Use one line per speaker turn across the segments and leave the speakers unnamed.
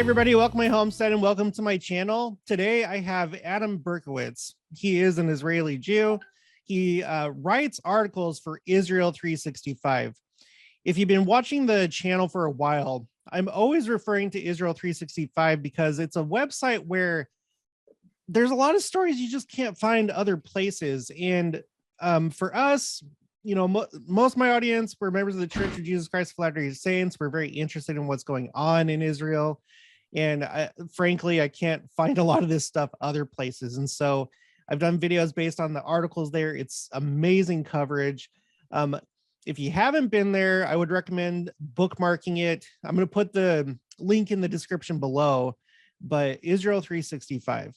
everybody, welcome to my homestead and welcome to my channel. Today I have Adam Berkowitz. He is an Israeli Jew. He writes articles for Israel365. If you've been watching the channel for a while, I'm always referring to Israel365 because it's a website where there's a lot of stories you just can't find other places. And for us, you know, most of my audience were members of the Church of Jesus Christ of Latter-day Saints. We're very interested in what's going on in Israel. And frankly, I can't find a lot of this stuff other places. And so I've done videos based on the articles there. It's amazing coverage. If you haven't been there, I would recommend bookmarking it. I'm going to put the link in the description below, but Israel365.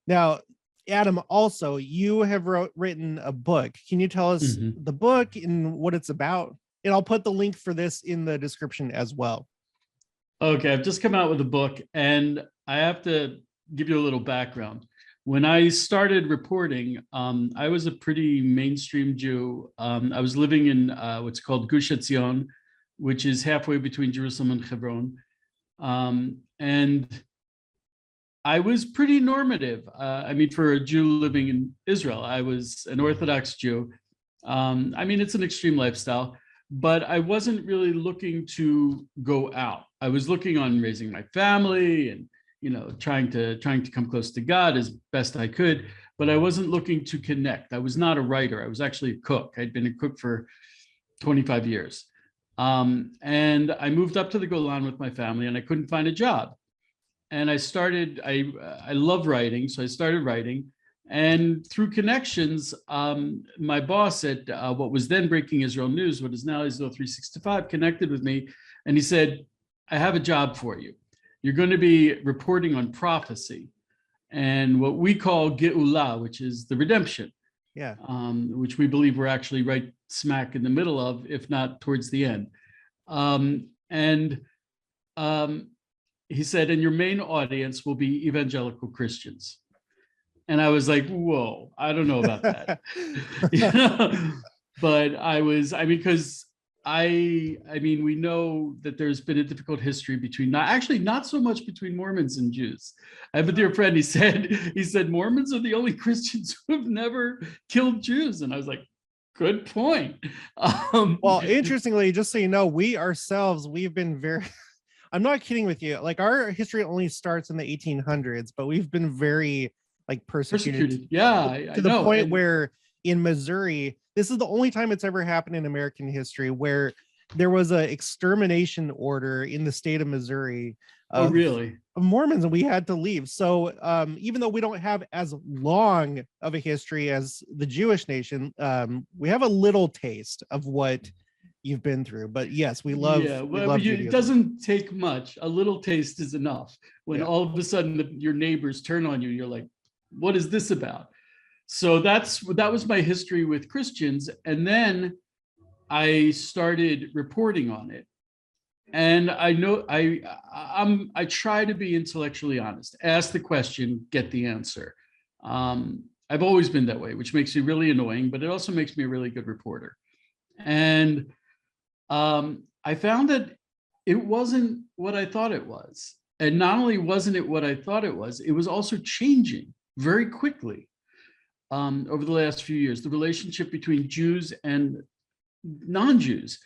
Now, Adam, also, you have written a book. Can you tell us the book and what it's about? And I'll put the link for this in the description as well.
Okay, I've just come out with a book, and I have to give you a little background. When I started reporting, I was a pretty mainstream Jew. I was living in what's called Gush Etzion, which is halfway between Jerusalem and Hebron. And I was pretty normative. I mean, for a Jew living in Israel, I was an Orthodox Jew. I mean, it's an extreme lifestyle, but I wasn't really looking to go out. I was looking on raising my family and, you know, trying to come close to God as best I could, but I wasn't looking to connect. I was not a writer. I was actually a cook. I'd been a cook for 25 years. And I moved up to the Golan with my family and I couldn't find a job. And I love writing, so I started writing. And through connections, my boss at what was then Breaking Israel News, what is now Israel365, connected with me. And he said, I have a job for you. You're going to be reporting on prophecy and what we call Geulah, which is the redemption.
Yeah.
Which we believe we're actually right smack in the middle of, if not towards the end. He said, and your main audience will be evangelical Christians. And I was like, whoa, I don't know about that. You know? But because we know that there's been a difficult history between, not so much between Mormons and Jews. I have a dear friend, he said, Mormons are the only Christians who have never killed Jews. And I was like, good point.
Well, interestingly, just so you know, we've been very, I'm not kidding with you. Like, our history only starts in the 1800s, but we've been very persecuted.
Yeah,
to the point where in Missouri, this is the only time it's ever happened in American history where there was an extermination order in the state of Missouri of Mormons, and we had to leave. So even though we don't have as long of a history as the Jewish nation, we have a little taste of what you've been through. But yes, we love
it doesn't take much. A little taste is enough. When all of a sudden your neighbors turn on you, you're like, what is this about? So that was my history with Christians. And then I started reporting on it. And I know I try to be intellectually honest. Ask the question, get the answer. I've always been that way, which makes me really annoying, but it also makes me a really good reporter. And I found that it wasn't what I thought it was. And not only wasn't it what I thought it was also changing very quickly over the last few years, the relationship between Jews and non-Jews.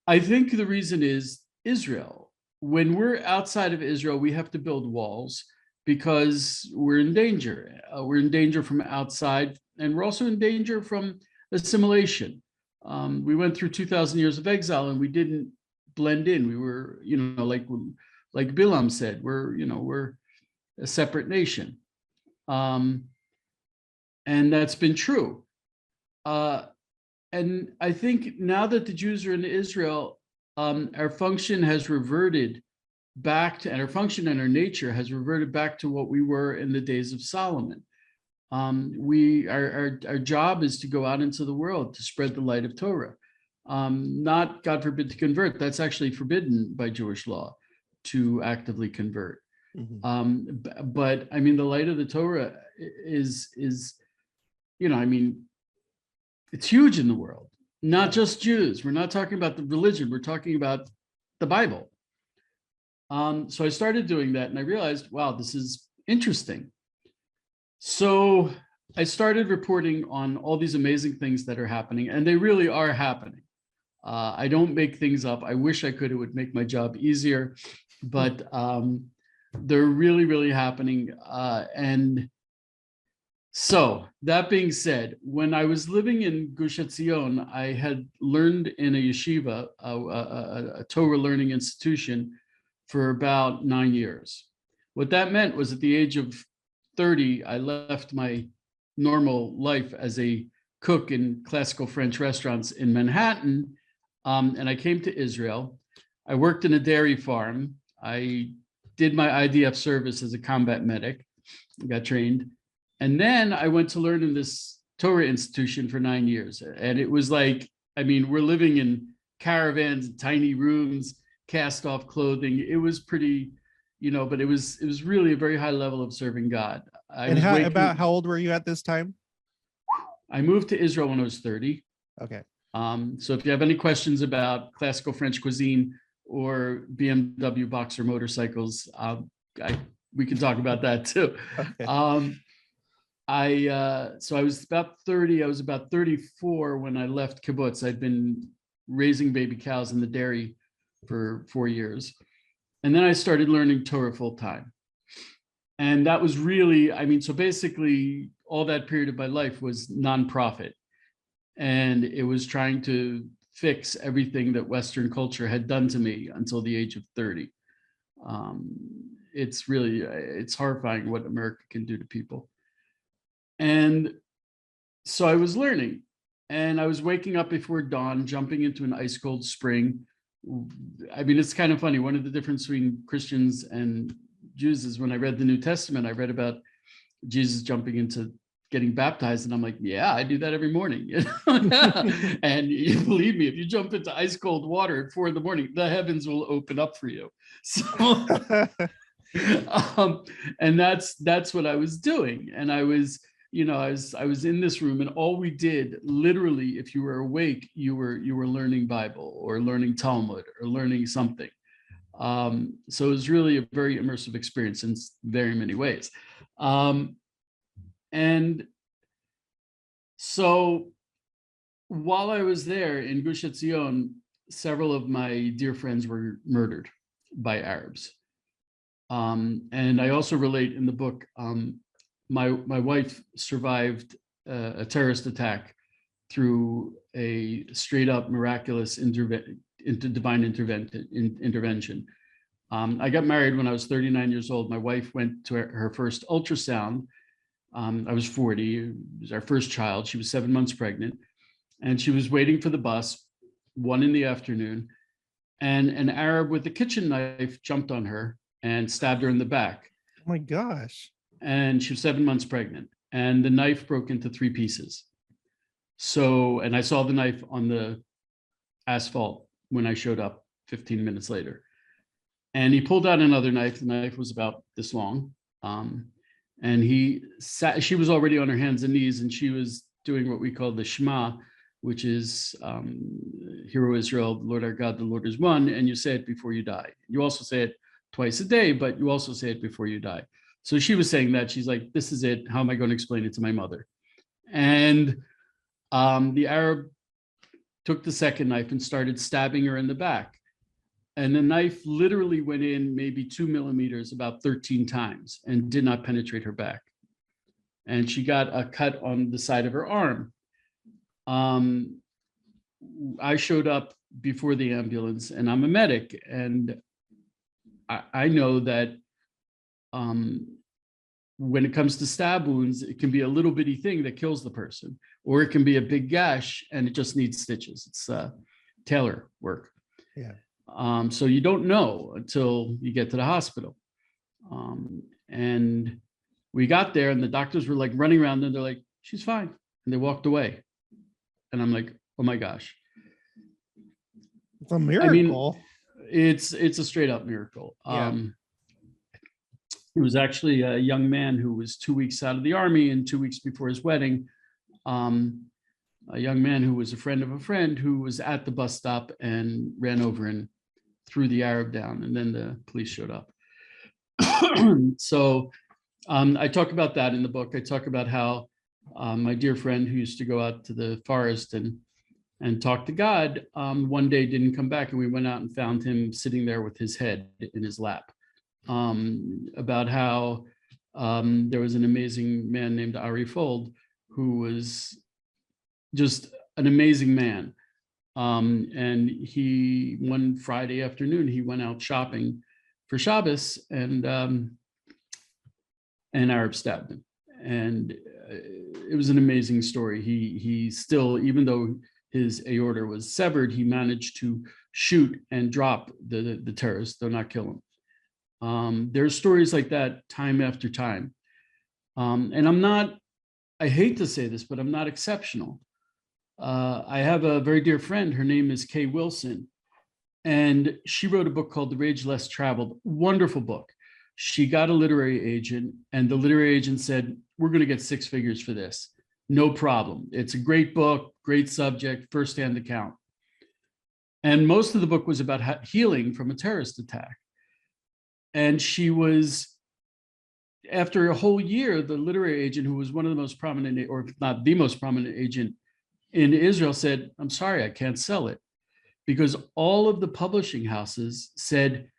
I think the reason is Israel. When we're outside of Israel, we have to build walls because we're in danger. We're in danger from outside, and we're also in danger from assimilation. We went through 2,000 years of exile and we didn't blend in. We were, like Bilam said, we're a separate nation. And that's been true. And I think now that the Jews are in Israel, our function has reverted back to, and our function and our nature has reverted back to what we were in the days of Solomon. Our job is to go out into the world to spread the light of Torah, not, God forbid, to convert. That's actually forbidden by Jewish law, to actively convert. But I mean, the light of the Torah is it's huge in the world, not just Jews. We're not talking about the religion. We're talking about the Bible. So I started doing that and I realized, wow, this is interesting. So I started reporting on all these amazing things that are happening, and they really are happening. I don't make things up. I wish I could. It would make my job easier, but they're really, really happening. And so that being said, when I was living in Gush Etzion, I had learned in a yeshiva, a Torah learning institution, for about 9 years. What that meant was at the age of 30, I left my normal life as a cook in classical French restaurants in Manhattan, and I came to Israel. I worked in a dairy farm. I did my IDF service as a combat medic, got trained. And then I went to learn in this Torah institution for 9 years. And it was like, I mean, we're living in caravans, tiny rooms, cast off clothing. It was pretty, but it was really a very high level of serving God.
And how old were you at this time?
I moved to Israel when I was 30.
Okay.
So if you have any questions about classical French cuisine or BMW boxer motorcycles, we can talk about that too.
Okay.
So I was about 30. I was about 34 when I left kibbutz. I'd been raising baby cows in the dairy for 4 years. And then I started learning Torah full time. And that was really, so basically all that period of my life was nonprofit. And it was trying to fix everything that Western culture had done to me until the age of 30. It's horrifying what America can do to people. And so I was learning, and I was waking up before dawn, jumping into an ice cold spring. It's kind of funny. One of the differences between Christians and Jews is when I read the New Testament, I read about Jesus jumping into getting baptized, and I'm like, yeah, I do that every morning. And you believe me, if you jump into ice cold water at 4 a.m, the heavens will open up for you. So, and that's what I was doing. And I was in this room, and all we did, literally, if you were awake, you were learning Bible or learning Talmud or learning something. So it was really a very immersive experience in very many ways. And so while I was there in Gush Etzion, several of my dear friends were murdered by Arabs. And I also relate in the book, my wife survived a terrorist attack through a straight up miraculous divine intervention. I got married when I was 39 years old. My wife went to her first ultrasound. I was 40. It was our first child. She was 7 months pregnant, and she was waiting for the bus, 1 p.m, and an Arab with a kitchen knife jumped on her and stabbed her in the back.
Oh my gosh.
And she was 7 months pregnant, and the knife broke into 3 pieces. So, and I saw the knife on the asphalt when I showed up 15 minutes later. And he pulled out another knife. The knife was about this long. And she was already on her hands and knees, and she was doing what we call the Shema, which is Hear, O Israel, the Lord our God, the Lord is one. And you say it before you die. You also say it twice a day, but you also say it before you die. So she was saying that. She's like, this is it. How am I going to explain it to my mother? And the Arab took the second knife and started stabbing her in the back. And the knife literally went in maybe 2 millimeters about 13 times and did not penetrate her back. And she got a cut on the side of her arm. I showed up before the ambulance, and I'm a medic. And I know that when it comes to stab wounds, it can be a little bitty thing that kills the person, or it can be a big gash and it just needs stitches. It's tailor work.
Yeah.
So you don't know until you get to the hospital. And we got there, and the doctors were like running around, and they're like, she's fine. And they walked away. And I'm like, oh my gosh.
It's a miracle.
It's a straight up miracle.
Yeah.
It was actually a young man who was 2 weeks out of the army, and 2 weeks before his wedding, a young man who was a friend of a friend who was at the bus stop and ran over and threw the Arab down, and then the police showed up. So I talk about that in the book. I talk about how my dear friend who used to go out to the forest and talk to God, one day didn't come back, and we went out and found him sitting there with his head in his lap. About how there was an amazing man named Ari Fold, who was just an amazing man. And he, one Friday afternoon, he went out shopping for Shabbos, and an Arab stabbed him. And it was an amazing story. He still, even though his aorta was severed, he managed to shoot and drop the terrorists, though not kill him. There's stories like that time after time. And I hate to say this, but I'm not exceptional. I have a very dear friend, her name is Kay Wilson, and she wrote a book called The Rage Less Traveled, wonderful book. She got a literary agent, and the literary agent said, we're going to get 6 figures for this. No problem. It's a great book, great subject, firsthand account. And most of the book was about healing from a terrorist attack. And she was, after a whole year, the literary agent, who was one of the most prominent, or if not the most prominent agent in Israel, said, I'm sorry, I can't sell it. Because all of the publishing houses said,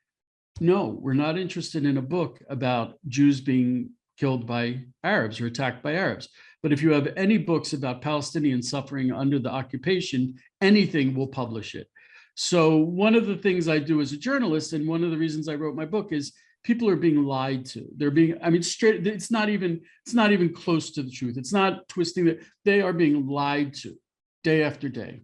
no, we're not interested in a book about Jews being killed by Arabs or attacked by Arabs. But if you have any books about Palestinians suffering under the occupation, anything, will publish it. So one of the things I do as a journalist, and one of the reasons I wrote my book, is people are being lied to. They're being, I mean, straight, it's not even close to the truth. It's not twisting it. They are being lied to day after day.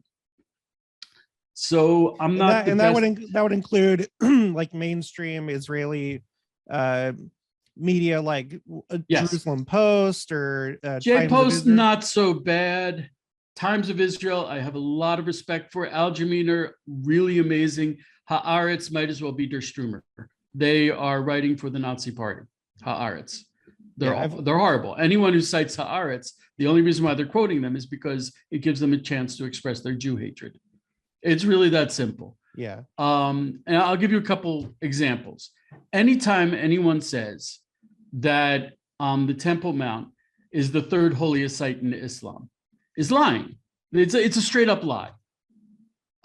So I'm not,
and that would include like mainstream Israeli media, like
yes.
Jerusalem Post or
J-Post, not so bad. Times of Israel, I have a lot of respect for. Al Jaminer, really amazing. Haaretz might as well be Der Stürmer. They are writing for the Nazi Party. Haaretz. They're horrible. Anyone who cites Haaretz, the only reason why they're quoting them is because it gives them a chance to express their Jew hatred. It's really that simple.
Yeah.
And I'll give you a couple examples. Anytime anyone says that the Temple Mount is the 3rd holiest site in Islam, is lying. It's a straight up lie.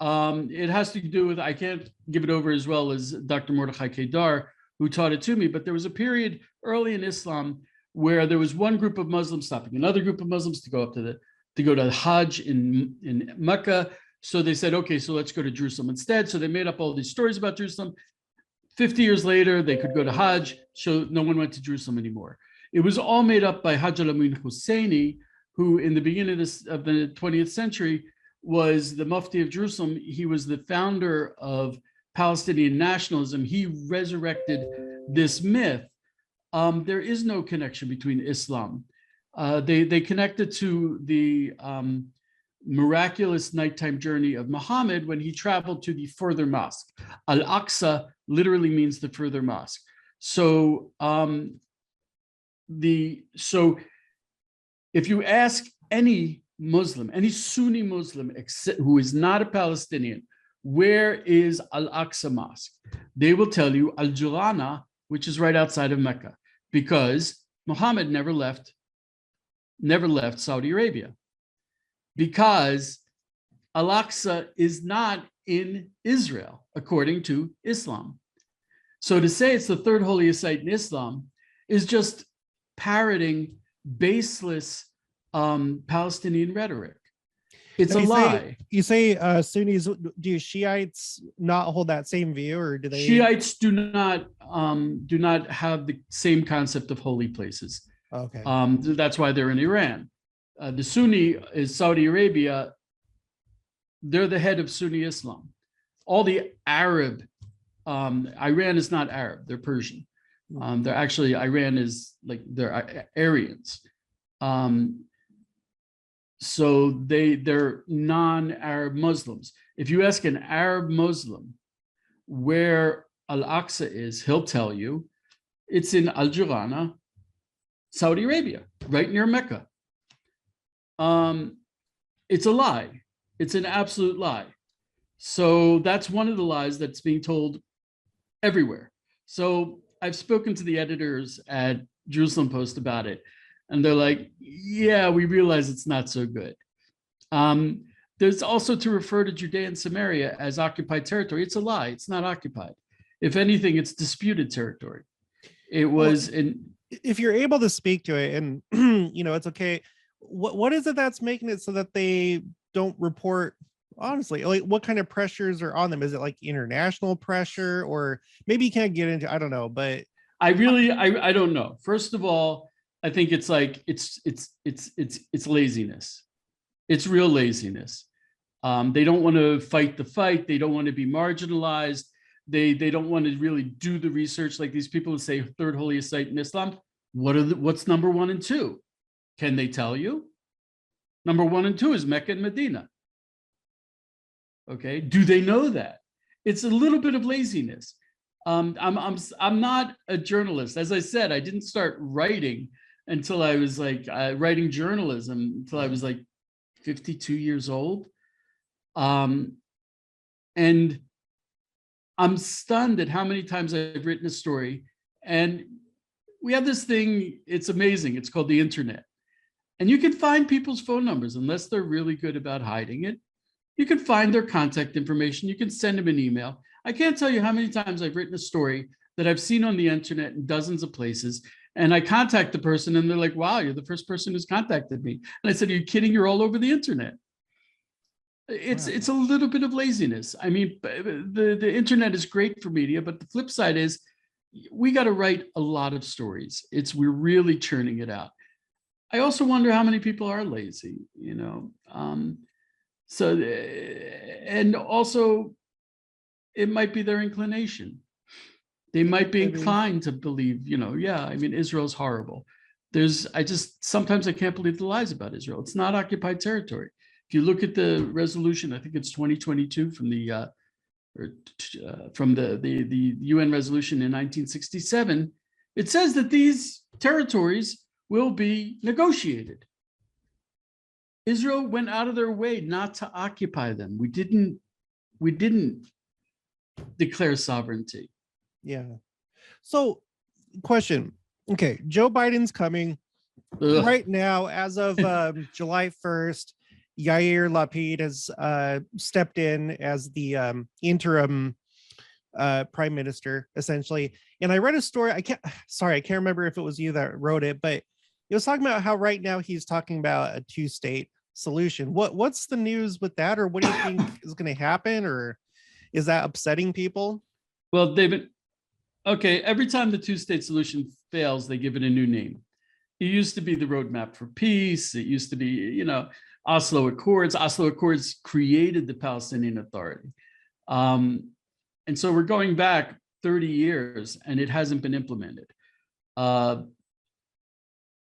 It has to do with, I can't give it over as well as Dr. Mordechai Kedar, who taught it to me, but there was a period early in Islam where there was one group of Muslims stopping another group of Muslims to go to Hajj in Mecca. So they said, okay, so let's go to Jerusalem instead. So they made up all these stories about Jerusalem. 50 years later, they could go to Hajj, so no one went to Jerusalem anymore. It was all made up by Hajj al-Amin Husseini, who in the beginning of the 20th century was the Mufti of Jerusalem. He was the founder of Palestinian nationalism. He resurrected this myth. There is no connection between Islam. They connected to the miraculous nighttime journey of Muhammad when he traveled to the further mosque. Al-Aqsa literally means the further mosque. So if you ask any Muslim, any Sunni Muslim who is not a Palestinian, where is Al-Aqsa Mosque? They will tell you Al-Julana, which is right outside of Mecca, because Muhammad never left Saudi Arabia, because Al-Aqsa is not in Israel, according to Islam. So to say it's the 3rd holiest site in Islam is just parroting baseless Palestinian rhetoric. It's a lie.
You say Sunnis, do Shiites not hold that same view, or do they?
Shiites do not have the same concept of holy places.
Okay.
That's why they're in Iran. The Sunni is Saudi Arabia. They're the head of Sunni Islam. All the Arab, Iran is not Arab, they're Persian. They're actually, Iran is like, they're Aryans. So they're non-Arab Muslims. If you ask an Arab Muslim where Al-Aqsa is, he'll tell you it's in Al-Jirana, Saudi Arabia, right near Mecca. It's a lie. It's an absolute lie. So that's one of the lies that's being told everywhere. So I've spoken to the editors at Jerusalem Post about it, and they're like, yeah, we realize it's not so good. There's also to refer to Judea and Samaria as occupied territory. It's a lie. It's not occupied. If anything, it's disputed territory. It was in.
If you're able to speak to it, and it's okay. What is it that's making it so that they don't report honestly? Like, what kind of pressures are on them? Is it like international pressure, or maybe you can't get into? I don't know, but
I don't know. First of all, I think it's like it's laziness. It's real laziness. They don't want to fight the fight. They don't want to be marginalized. They don't want to really do the research like these people who say third holiest site in Islam. What's number 1 and 2? Can they tell you? Number 1 and 2 is Mecca and Medina. Okay, do they know that? It's a little bit of laziness. I'm not a journalist. As I said, I didn't start writing until I was like writing journalism until I was like 52 years old. And I'm stunned at how many times I've written a story. And we have this thing, it's amazing. It's called the internet. And you can find people's phone numbers unless they're really good about hiding it. You can find their contact information. You can send them an email. I can't tell you how many times I've written a story that I've seen on the internet in dozens of places. And I contact the person and they're like, wow, you're the first person who's contacted me. And I said, are you kidding? You're all over the internet. It's a little bit of laziness. I mean, the internet is great for media, but the flip side is we got to write a lot of stories. We're really churning it out. I also wonder how many people are lazy, so, and also it might be their inclination. They might be inclined to believe, I mean, Israel's horrible. Sometimes I can't believe the lies about Israel. It's not occupied territory. If you look at the resolution, I think it's 2022 from the UN resolution in 1967, it says that these territories will be negotiated. Israel went out of their way not to occupy them. We didn't declare sovereignty.
Yeah. So, question. Okay, Joe Biden's coming. Right now, as of July 1st, Yair Lapid has stepped in as the interim prime minister, essentially. And I read a story. I can't remember if it was you that wrote it, but it was talking about how right now he's talking about a 2-state solution. What's the news with that, or what do you think is going to happen, or is that upsetting people?
Well, David, okay, every time the 2-state solution fails, they give it a new name. It used to be the Roadmap for Peace. It used to be, Oslo Accords. Oslo Accords created the Palestinian Authority. And so we're going back 30 years and it hasn't been implemented.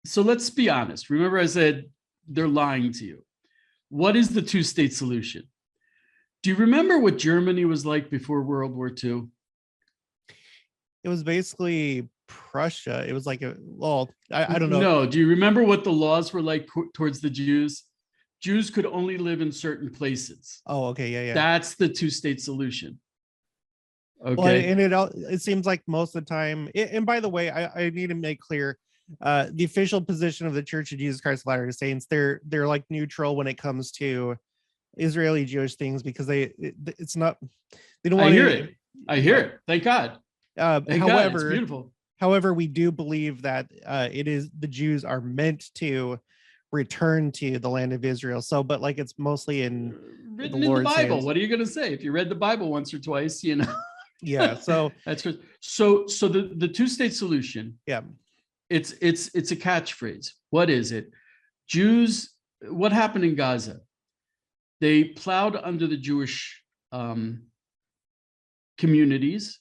So let's be honest. Remember I said they're lying to you. What is the 2-state solution? Do you remember what Germany was like before World War II?
It was basically Prussia. It was like I don't know.
No, do you remember what the laws were like towards the Jews? Jews could only live in certain places.
Oh, okay, yeah.
That's the 2-state solution. Okay.
Well, and it seems like most of the time, and by the way, I need to make clear, the official position of the Church of Jesus Christ of Latter-day Saints, they're like neutral when it comes to Israeli Jewish things, because they don't want to.
I hear it. Thank God.
However,
it's beautiful.
However, we do believe that the Jews are meant to return to the land of Israel. So, but like it's mostly
written in the Bible. Hands. What are you going to say? If you read the Bible once or twice,
Yeah. So
that's good. So the 2-state solution.
Yeah.
It's a catchphrase. What is it? Jews. What happened in Gaza? They plowed under the Jewish communities.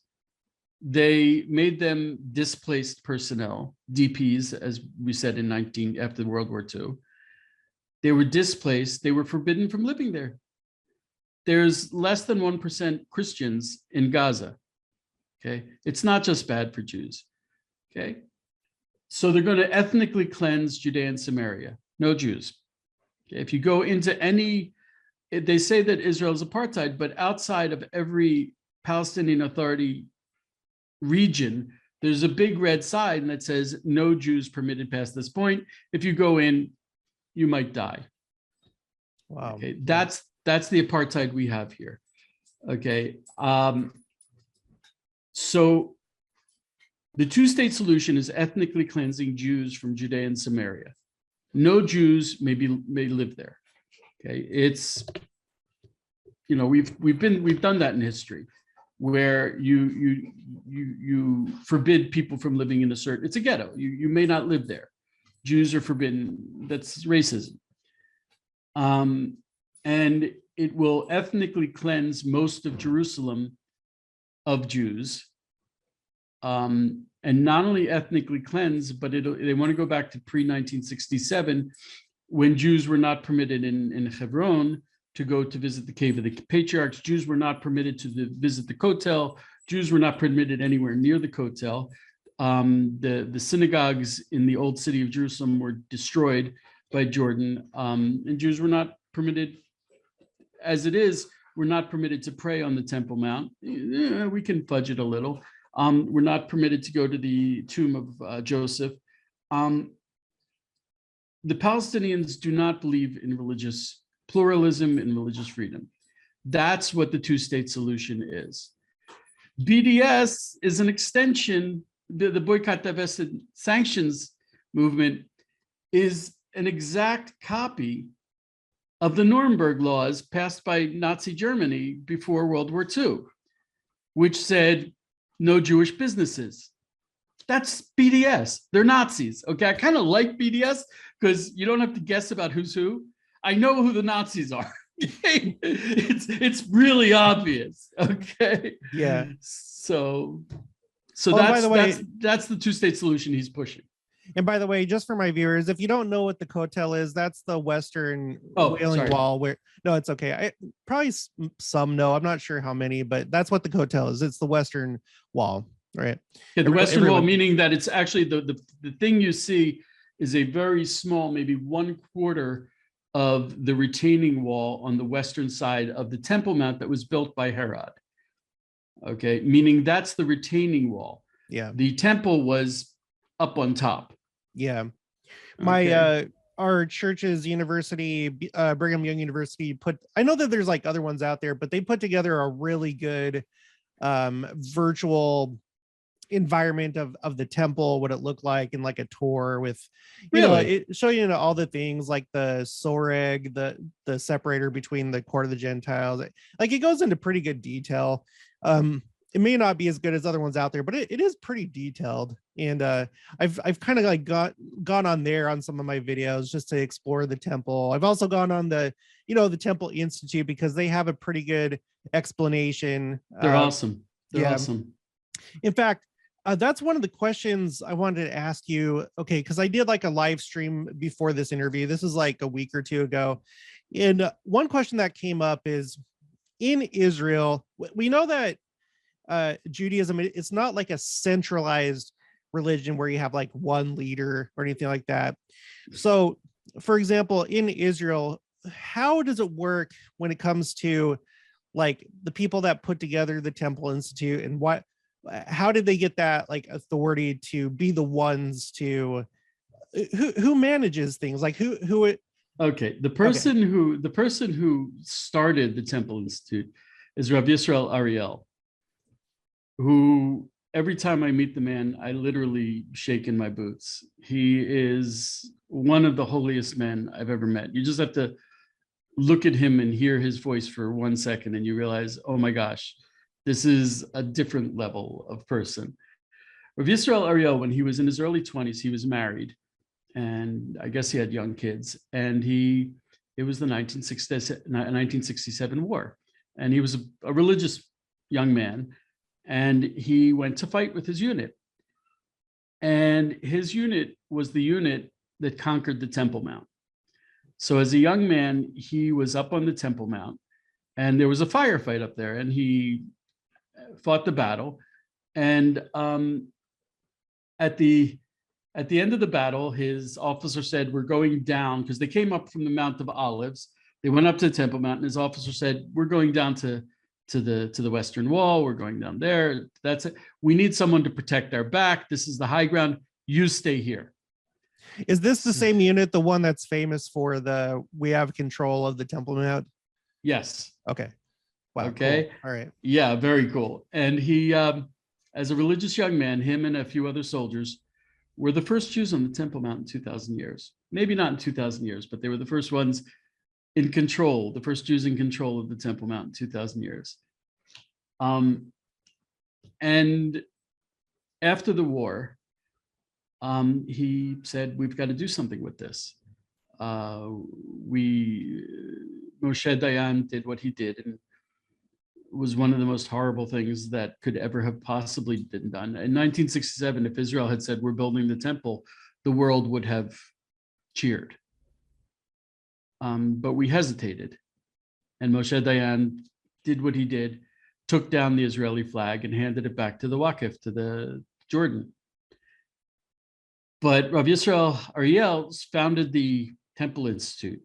They made them displaced personnel, DPs, as we said after World War II. They were displaced. They were forbidden from living there. There's less than 1% Christians in Gaza. Okay, it's not just bad for Jews. Okay, so they're going to ethnically cleanse Judea and Samaria. No Jews. Okay? If you go into any they say that Israel is apartheid, but outside of every Palestinian Authority region, there's a big red sign that says no Jews permitted past this point. If you go in, you might die.
Wow.
Okay, that's the apartheid we have here. Okay, so the two-state solution is ethnically cleansing Jews from Judea and Samaria. No Jews may live there. Okay, it's, you know, we've done that in history, where you forbid people from living in a certain, it's a ghetto. You may not live there. Jews are forbidden. That's racism. And it will ethnically cleanse most of Jerusalem of Jews. And not only ethnically cleanse, but they want to go back to pre-1967, when Jews were not permitted in Hebron to go to visit the cave of the patriarchs. Jews were not permitted to visit the Kotel. Jews were not permitted anywhere near the Kotel. The synagogues in the old city of Jerusalem were destroyed by Jordan, and Jews were not permitted, as it is, we're not permitted to pray on the Temple Mount. We can fudge it a little. We're not permitted to go to the tomb of Joseph. The Palestinians do not believe in religious pluralism and religious freedom. That's what the two-state solution is. BDS is an extension, the boycott, divest, and sanctions movement is an exact copy of the Nuremberg laws passed by Nazi Germany before World War II, which said no Jewish businesses. That's BDS. They're Nazis. Okay, I kind of like BDS because you don't have to guess about who's who. I know who the Nazis are. It's really obvious. Okay.
Yeah.
So
by the way,
that's the two-state solution he's pushing.
And by the way, just for my viewers, if you don't know what the Kotel is, that's the Western Wailing
sorry.
Wall. Where no, it's okay. I probably some know. I'm not sure how many, but that's what the Kotel is. It's the Western Wall, right?
Yeah, the Western Wall, meaning that it's actually the thing you see is a very small, maybe 1/4 of the retaining wall on the western side of the Temple Mount that was built by Herod. Okay, meaning that's the retaining wall.
Yeah.
The temple was up on top.
Yeah. My our church's university, Brigham Young University, I know that there's like other ones out there, but they put together a really good virtual environment of the temple, what it looked like, and like a tour with, you know, it show you all the things like the soreg, the separator between the court of the Gentiles. Like it goes into pretty good detail. It may not be as good as other ones out there, but it is pretty detailed. And I've kind of like gone on there on some of my videos just to explore the temple. I've also gone on the Temple Institute because they have a pretty good explanation.
They're awesome. They're awesome.
In fact, that's one of the questions I wanted to ask you. Okay, because I did like a live stream before this interview. This is like a week or two ago. And one question that came up is, in Israel, we know that Judaism, it's not like a centralized religion where you have like one leader or anything like that. So, for example, in Israel, how does it work when it comes to like the people that put together the Temple Institute, and how did they get that like authority to be the ones to who manages things, like who
okay, the person who started the Temple Institute is Rav Yisrael Ariel, who every time I meet the man, I literally shake in my boots. He is one of the holiest men I've ever met. You just have to look at him and hear his voice for 1 second and you realize, oh my gosh, this is a different level of person. Rav Yisrael Ariel, when he was in his early 20s, he was married, and I guess he had young kids, and it was the 1967 war, and he was a religious young man, and he went to fight with his unit, and his unit was the unit that conquered the Temple Mount. So as a young man, he was up on the Temple Mount, and there was a firefight up there, and he fought the battle. And at the end of the battle, his officer said, "We're going down," because they came up from the Mount of Olives. They went up to the Temple Mount, and his officer said, "We're going down to the western wall. We're going down there. That's it. We need someone to protect our back. This is the high ground. You stay here."
Is this the same unit, the one that's famous for the we have control of the Temple Mount?
Yes.
Okay. Wow.
Okay.
Cool. All right.
Yeah, very cool. And he, as a religious young man, him and a few other soldiers were the first Jews on the Temple Mount in 2,000 years. Maybe not in 2,000 years, but they were the first ones in control, the first Jews in control of the Temple Mount in 2,000 years. And after the war, he said, "We've got to do something with this." Moshe Dayan did what he did, and was one of the most horrible things that could ever have possibly been done. In 1967, if Israel had said, "We're building the temple," the world would have cheered. But we hesitated. And Moshe Dayan did what he did, took down the Israeli flag and handed it back to the Waqf, to the Jordan. But Rav Yisrael Ariel founded the Temple Institute.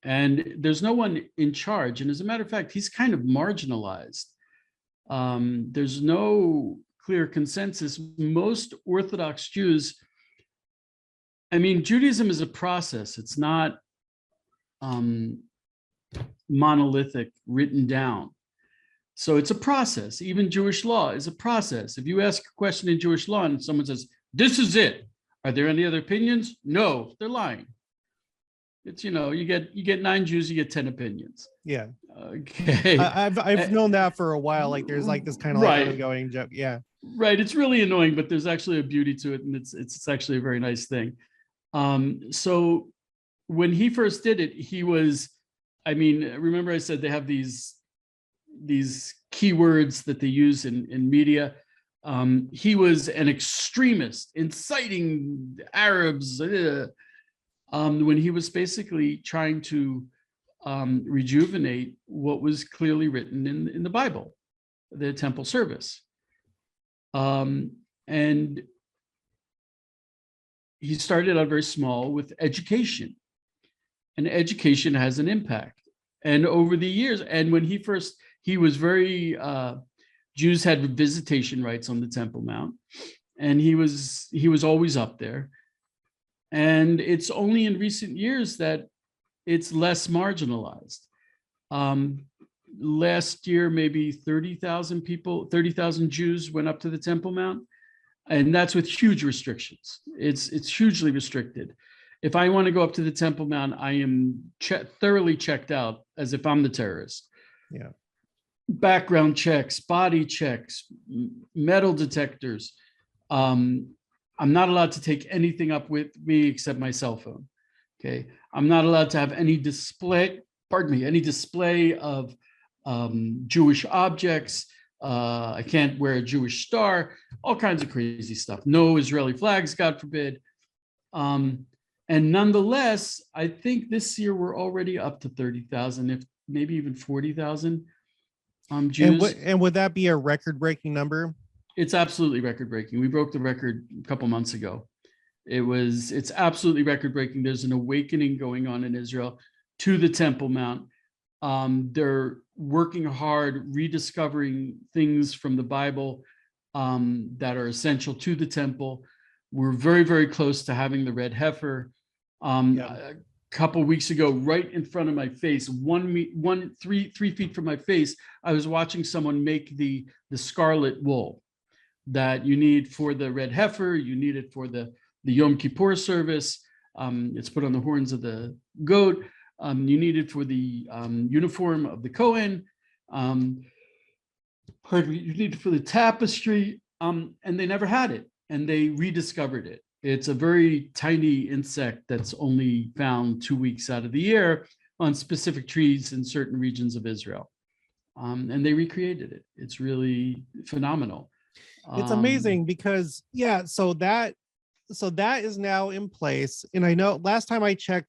And there's no one in charge. And as a matter of fact, he's kind of marginalized. There's no clear consensus. Most Orthodox Jews, I mean, Judaism is a process. It's not monolithic, written down. So it's a process. Even Jewish law is a process. If you ask a question in Jewish law and someone says, "This is it. Are there any other opinions?" No, they're lying. It's, you get 9 Jews, you get 10 opinions.
Yeah.
Okay.
I've known that for a while. Like there's like this kind of like ongoing joke. Yeah.
Right. It's really annoying, but there's actually a beauty to it, and it's actually a very nice thing. So when he first did it, he was, I mean, remember I said they have these keywords that they use in media. He was an extremist, inciting Arabs, when he was basically trying to rejuvenate what was clearly written in the Bible, the temple service. And he started out very small with education, and education has an impact. And over the years, and when he was very, Jews had visitation rights on the Temple Mount, and he was always up there. And it's only in recent years that it's less marginalized. Last year, maybe 30,000 Jews went up to the Temple Mount, and that's with huge restrictions. It's hugely restricted. If I want to go up to the Temple Mount, I am thoroughly checked out as if I'm the terrorist.
Yeah.
Background checks, body checks, metal detectors. I'm not allowed to take anything up with me except my cell phone. Okay. I'm not allowed to have any display of Jewish objects. I can't wear a Jewish star, all kinds of crazy stuff. No Israeli flags, God forbid. And nonetheless, I think this year we're already up to 30,000, if maybe even 40,000 Jews.
And would that be a record-breaking number?
It's absolutely record-breaking. We broke the record a couple months ago. It's absolutely record-breaking. There's an awakening going on in Israel to the Temple Mount. They're working hard, rediscovering things from the Bible that are essential to the temple. We're very, very close to having the red heifer. A couple weeks ago, right in front of my face, 3 feet from my face, I was watching someone make the scarlet wool that you need for the red heifer. You need it for the Yom Kippur service. It's put on the horns of the goat. You need it for the uniform of the Kohen. You need it for the tapestry. And they never had it, and they rediscovered it. It's a very tiny insect that's only found 2 weeks out of the year on specific trees in certain regions of Israel. And they recreated it. It's really phenomenal.
It's amazing because, so that is now in place. And I know last time I checked,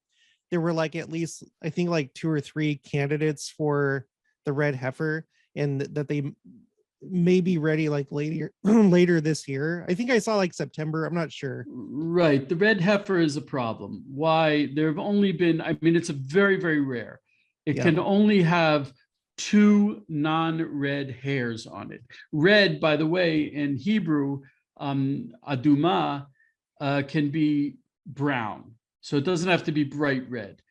there were like at least, I think like 2 or 3 candidates for the red heifer, and that they may be ready like later this year. I think I saw like September. I'm not sure.
Right. The red heifer is a problem. Why? There have only been, I mean, it's a very, very rare. It
Yeah.
can only have 2 non-red hairs on it. Red, by the way, in Hebrew, aduma, can be brown. So it doesn't have to be bright red.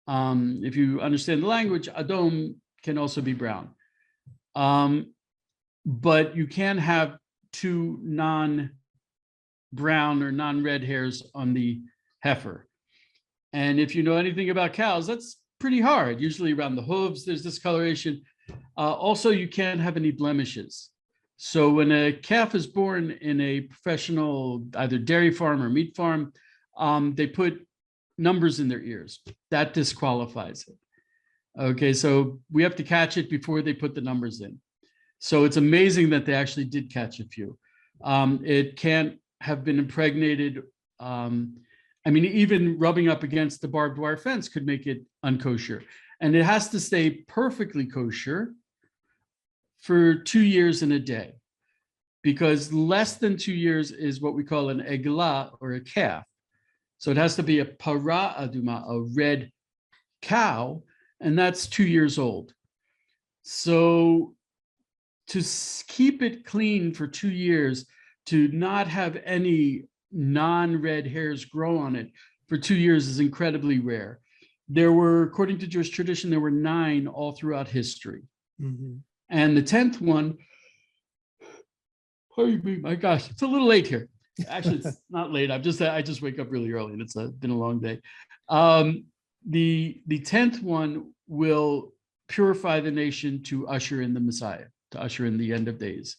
If you understand the language, adom can also be brown. But you can have 2 non-brown or non-red hairs on the heifer. And if you know anything about cows, that's pretty hard. Usually around the hooves, there's discoloration. Also, you can't have any blemishes. So when a calf is born in a professional, either dairy farm or meat farm, they put numbers in their ears. That disqualifies it. Okay, so we have to catch it before they put the numbers in. So it's amazing that they actually did catch a few. It can't have been impregnated. I mean, even rubbing up against the barbed wire fence could make it unkosher. And it has to stay perfectly kosher for 2 years and a day, because less than 2 years is what we call an eglah, or a calf. So it has to be a para aduma, a red cow, and that's 2 years old. So to keep it clean for 2 years, to not have any non-red hairs grow on it for 2 years is incredibly rare. There were, according to Jewish tradition, there were 9 all throughout history.
Mm-hmm.
And the 10th one, pardon me, my gosh, it's a little late here. Actually, it's not late. I just wake up really early, and it's been a long day. The 10th one will purify the nation to usher in the Messiah, to usher in the end of days.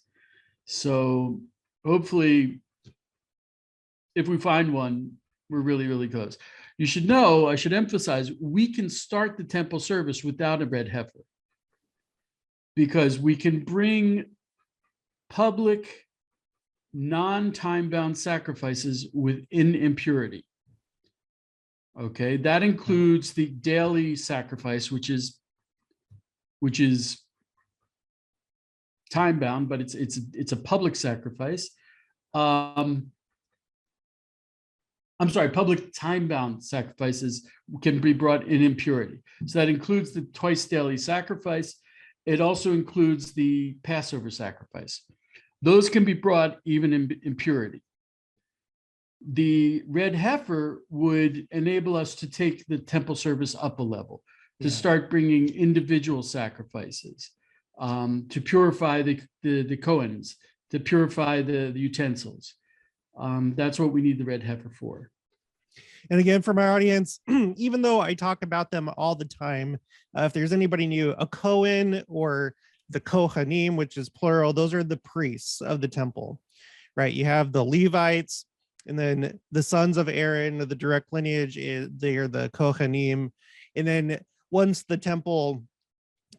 So hopefully, if we find one, we're really, really close. You should know, I should emphasize, we can start the temple service without a red heifer, because we can bring public, non-time-bound sacrifices within impurity. Okay, that includes the daily sacrifice, which is time-bound, but it's a public sacrifice. I'm sorry, public time-bound sacrifices can be brought in impurity. So that includes the twice daily sacrifice. It also includes the Passover sacrifice. Those can be brought even in impurity. The red heifer would enable us to take the temple service up a level, to start bringing individual sacrifices, to purify the Kohens, to purify the utensils. That's what we need the red heifer for.
And again, for my audience, even though I talk about them all the time, if there's anybody new, a Kohen or the Kohanim, which is plural, those are the priests of the temple, right? You have the Levites, and then the sons of Aaron, the direct lineage, they are the Kohanim. And then once the temple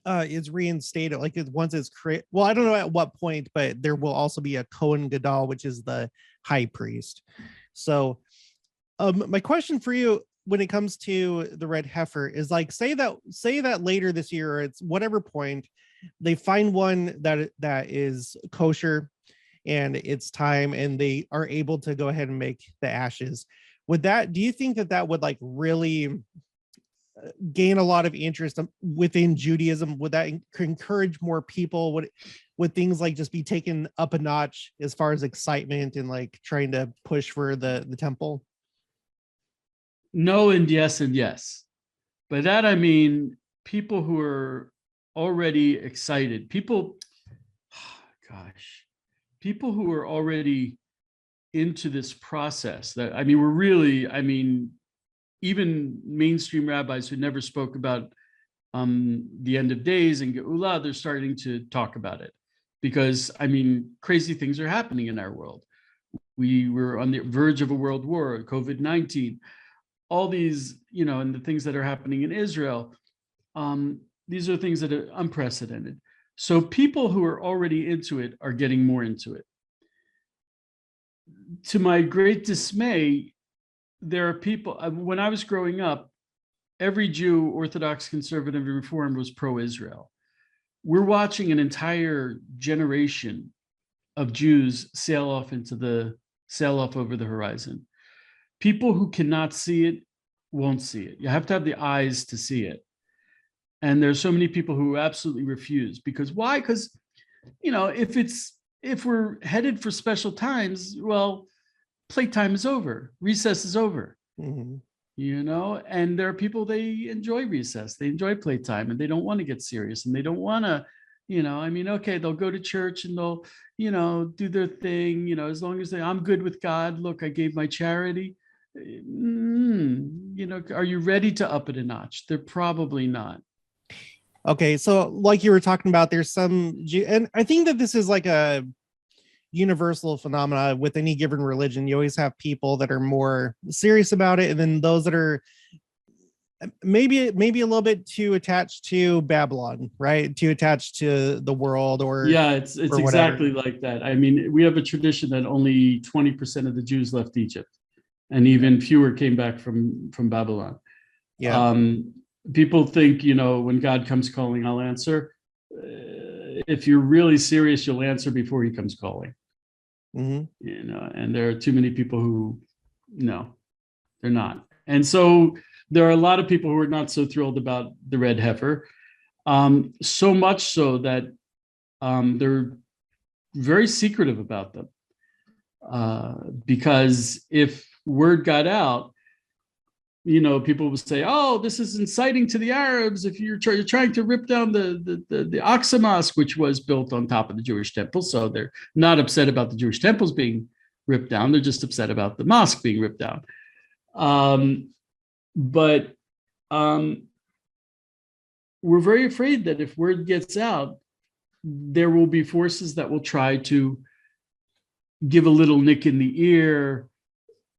is reinstated, like once it's created, well, I don't know at what point, but there will also be a Kohen Gadol, which is the high priest. So my question for you when it comes to the red heifer is, like, say that later this year, or it's whatever point, they find one that is kosher and it's time, and they are able to go ahead and make the ashes. Do you think that would like really gain a lot of interest within Judaism? Would that encourage more people? Would things like just be taken up a notch as far as excitement and like trying to push for the temple?
No, and yes, and yes. By that, I mean, people who are already excited, people who are already into this process, that, I mean, we're really, I mean, even mainstream rabbis who never spoke about the end of days and Geulah, they're starting to talk about it, because, I mean, crazy things are happening in our world. We were on the verge of a world war, COVID-19, all these, you know, and the things that are happening in Israel. These are things that are unprecedented. So people who are already into it are getting more into it. To my great dismay, there are people, when I was growing up, every Jew, Orthodox, conservative, and Reformed, was pro-Israel. We're watching an entire generation of Jews sail off over the horizon. People who cannot see it won't see it. You have to have the eyes to see it. And there's so many people who absolutely refuse. Because why? Because, if we're headed for special times, well, playtime is over, recess is over.
Mhm.
And there are people, they enjoy recess, they enjoy playtime, and they don't want to get serious, and they don't want to, okay, they'll go to church and they'll, do their thing, as long as I'm good with God. Look, I gave my charity. Are you ready to up it a notch? They're probably not.
Okay, so like you were talking about, there's some, and I think that this is like a universal phenomena with any given religion. You always have people that are more serious about it, and then those that are maybe a little bit too attached to Babylon, right? Too attached to the world, or
yeah, it's
or
exactly like that. I mean, we have a tradition that only 20% of the Jews left Egypt, and even fewer came back from Babylon.
Yeah.
People think, when God comes calling, I'll answer. If you're really serious, you'll answer before he comes calling.
Mm-hmm.
And there are too many people who, no, they're not. And so there are a lot of people who are not so thrilled about the red heifer, so much so that they're very secretive about them. Because if word got out, people would say, "Oh, this is inciting to the Arabs. If you're trying to rip down the Aqsa Mosque, which was built on top of the Jewish temple." So they're not upset about the Jewish temples being ripped down. They're just upset about the mosque being ripped down. But we're very afraid that if word gets out, there will be forces that will try to give a little nick in the ear,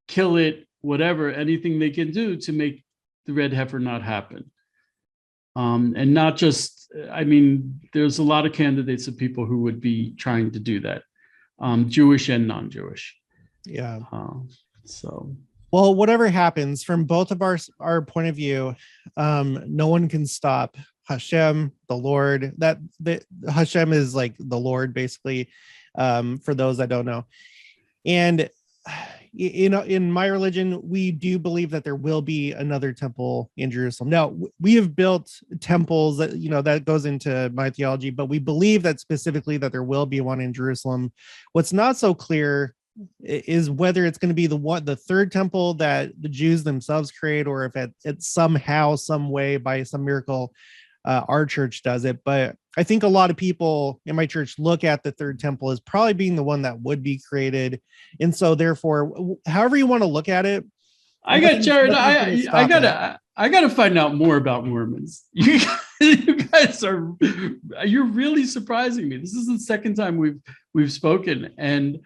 kill it, whatever, anything they can do to make the red heifer not happen. And not just, there's a lot of candidates of people who would be trying to do that, Jewish and non-Jewish.
Yeah.
So.
Well, whatever happens, from both of our point of view, no one can stop Hashem, the Lord. That Hashem is like the Lord, basically, for those that don't know. And in my religion, we do believe that there will be another temple in Jerusalem. Now, we have built temples that, that goes into my theology, but we believe that specifically that there will be one in Jerusalem. What's not so clear is whether it's going to be the third temple that the Jews themselves create, or if it somehow, some way, by some miracle, our church does it. But I think a lot of people in my church look at the third temple as probably being the one that would be created. And so therefore, however you want to look at it,
I got Jared. I gotta find out more about Mormons. You guys you're really surprising me. This is the second time we've spoken, and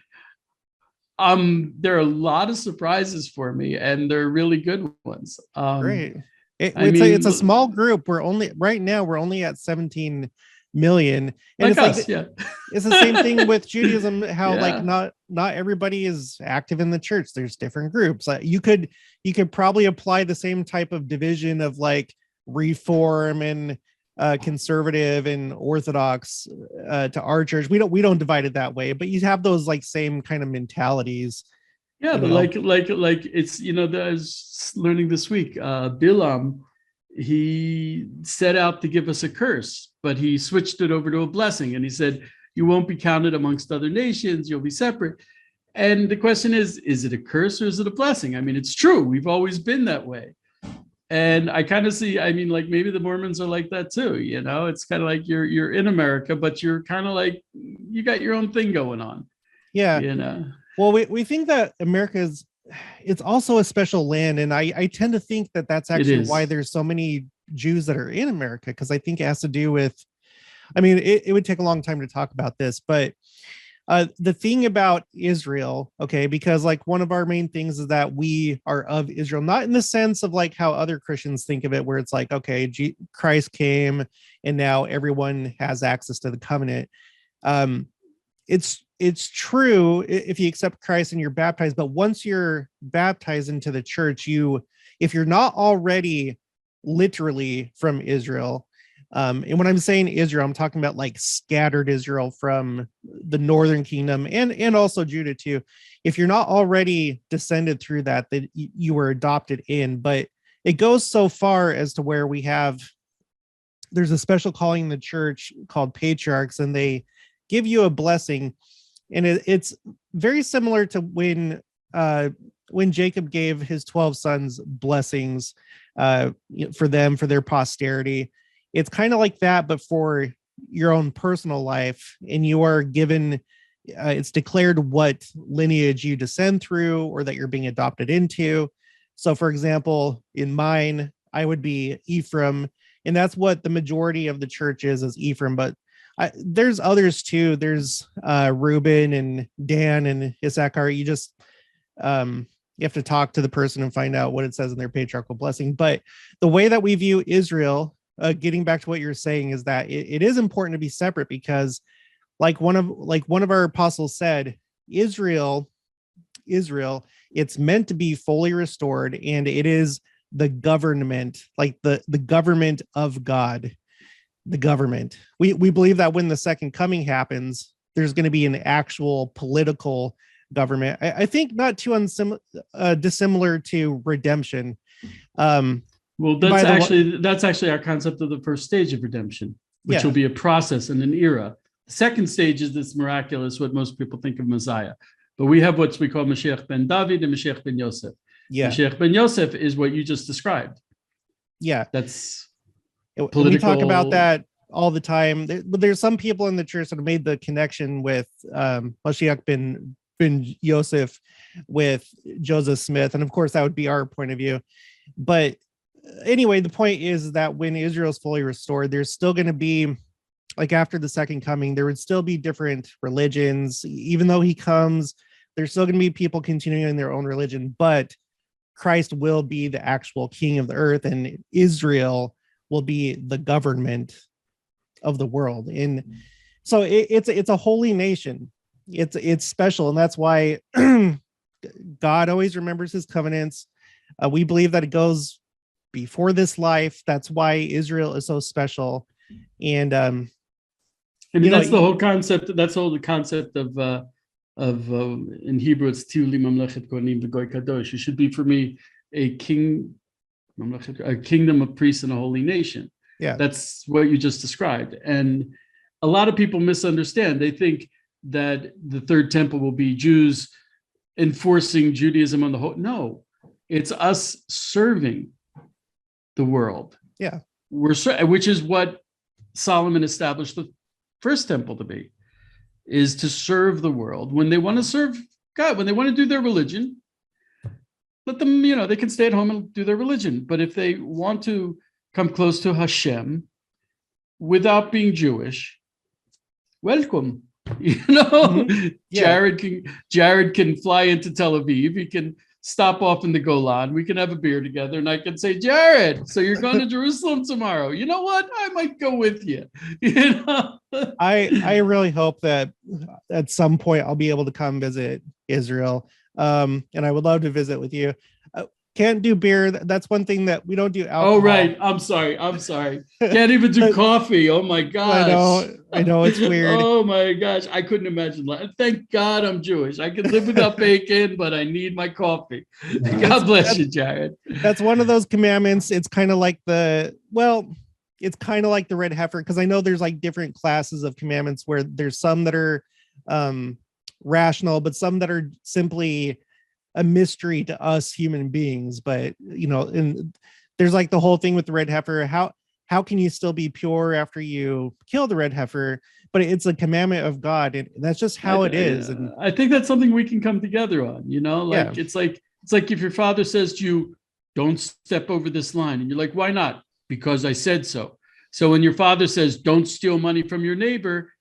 there are a lot of surprises for me, and they're really good ones.
Great. It's a small group. We're only at 17 million, and
like us, yeah.
It's the same thing with Judaism, how like not everybody is active in the church. There's different groups. Like you could probably apply the same type of division of like Reform and conservative and Orthodox to our church. We don't divide it that way, but you have those like same kind of mentalities.
Yeah, but like it's, I was learning this week, Bilam, he set out to give us a curse, but he switched it over to a blessing. And he said, you won't be counted amongst other nations, you'll be separate. And the question is it a curse or is it a blessing? I mean, it's true. We've always been that way. And I kind of see, like maybe the Mormons are like that too. It's kind of like you're in America, but you're kind of like, you got your own thing going on.
Yeah. Well, we think that it's also a special land. And I tend to think that that's actually why there's so many Jews that are in America, because I think it has to do with, it would take a long time to talk about this, but the thing about Israel, okay, because like one of our main things is that we are of Israel, not in the sense of like how other Christians think of it, where it's like, okay, Christ came and now everyone has access to the covenant. It's true if you accept Christ and you're baptized, but once you're baptized into the church, if you're not already literally from Israel, and when I'm saying Israel, I'm talking about like scattered Israel from the northern kingdom and also Judah too. If you're not already descended through that you were adopted in, but it goes so far as to where we have there's a special calling in the church called patriarchs, and they give you a blessing. And it's very similar to when Jacob gave his 12 sons blessings for them, for their posterity. It's kind of like that, but for your own personal life. And you are given, it's declared what lineage you descend through or that you're being adopted into. So for example, in mine, I would be Ephraim, and that's what the majority of the church is Ephraim. But there's others too. There's Reuben and Dan and Issachar. You just you have to talk to the person and find out what it says in their patriarchal blessing. But the way that we view Israel, getting back to what you're saying, is that it is important to be separate, because like one of our apostles said, Israel, it's meant to be fully restored, and it is the government, like the government of God. The government. We believe that when the second coming happens, there's going to be an actual political government. I think not too dissimilar to redemption.
Well, that's actually our concept of the first stage of redemption, which will be a process and an era. The second stage is this miraculous, what most people think of Messiah. But we have what we call Mashiach ben David and Mashiach ben Yosef. Yeah. Mashiach ben Yosef is what you just described.
Yeah.
That's
political. We talk about that all the time. But there's some people in the church that have made the connection with Mashiach ben Yosef with Joseph Smith. And of course, that would be our point of view. But anyway, the point is that when Israel is fully restored, there's still going to be, like after the second coming, there would still be different religions. Even though he comes, there's still going to be people continuing in their own religion, but Christ will be the actual king of the earth, and Israel will be the government of the world. And so it's a holy nation. It's special, and that's why God always remembers his covenants. We believe that it goes before this life. That's why Israel is so special. And I
mean, that's the whole concept. That's all the concept of in Hebrew, it's Tiuli Mamlechet Kohanim V'Goy Kadosh. You should be for me a kingdom of priests and a holy nation. Yeah, that's what you just described. And a lot of people misunderstand. They think that the third temple will be Jews enforcing Judaism on the whole. No, it's us serving the world. Yeah, which is what Solomon established the first temple to be, is to serve the world. When they want to serve God, when they want to do their religion, let them, they can stay at home and do their religion. But if they want to come close to Hashem without being Jewish, welcome. Mm-hmm. Yeah. Jared can fly into Tel Aviv. He can stop off in the Golan. We can have a beer together, and I can say, Jared, so you're going to Jerusalem tomorrow. You know what? I might go with you.
I really hope that at some point I'll be able to come visit Israel. And I would love to visit with you. Can't do beer. That's one thing that we don't do alcohol.
Oh, right. I'm sorry. Can't even do coffee. Oh my gosh.
I know it's weird.
Oh my gosh. I couldn't imagine that. Thank God I'm Jewish. I can live without bacon, but I need my coffee. God bless you, Jared.
That's one of those commandments. It's kind of like the red heifer, because I know there's like different classes of commandments where there's some that are rational, but some that are simply a mystery to us human beings. But and there's like the whole thing with the red heifer. How can you still be pure after you kill the red heifer? But it's a commandment of God, and that's just how it is. And
I think that's something we can come together on. It's like if your father says to you, "Don't step over this line," and you're like, "Why not?" Because I said so. So when your father says, "Don't steal money from your neighbor,"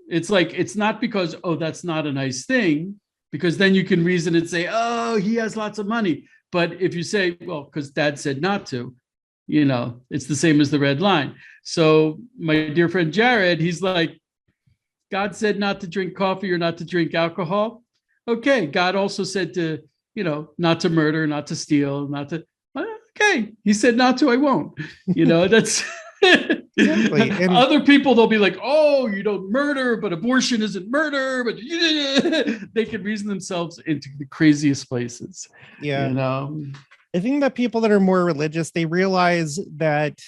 it's like, it's not because, oh, that's not a nice thing, because then you can reason and say, oh, he has lots of money. But if you say, well, because dad said not to, it's the same as the red line. So my dear friend Jared, he's like, God said not to drink coffee or not to drink alcohol. Okay, God also said to, not to murder, not to steal, not to, okay, he said not to, I won't. That's... Exactly. And other people, they'll be like, oh, you don't murder, but abortion isn't murder, but they can reason themselves into the craziest places.
Yeah. I think that people that are more religious, they realize that